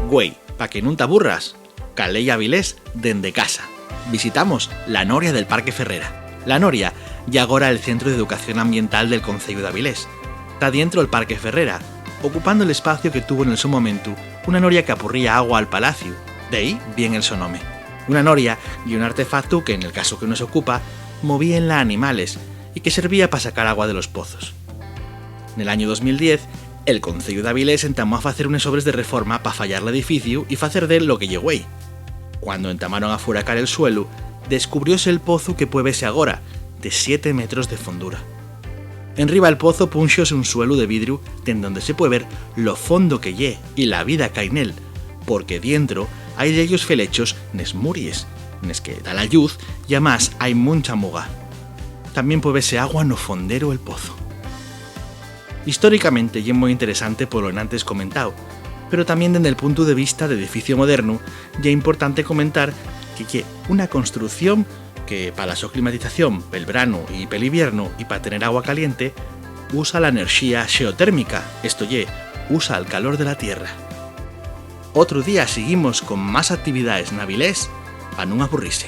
Güey, pa' que nun t'aburras, calei Avilés dende casa. Visitamos la Noria del Parque Ferrera. La Noria ya agora el Centro de Educación Ambiental del Concello de Avilés. Está dentro del Parque Ferrera, ocupando el espacio que tuvo en el su momento una noria que apurría agua al palacio, de ahí viene el sonome. Una noria y un artefacto que, en el caso que nos ocupa, movía en la animales y que servía para sacar agua de los pozos. En el año 2010, el Concello de Avilés entamó a hacer unas obras de reforma para fallar el edificio y hacer de él lo que llegó ahí. Cuando entamaron a furacar el suelo, descubrióse el pozo que puede verse agora, de 7 metros de fondura. Enriba el pozo punxóse un suelo de vidrio en donde se puede ver lo fondo que lle y la vida que hay en él, porque dentro hay de ellos felechos nes muries, nes que da la luz y además hay mucha muga. También puede verse agua no fondero el pozo. Históricamente es muy interesante por lo antes comentado, pero también desde el punto de vista de edificio moderno ya es importante comentar que una construcción que para su climatización pel verano y pel invierno y para tener agua caliente usa la energía geotérmica, esto usa el calor de la tierra. Otro día seguimos con más actividades en Avilés para no aburrirse.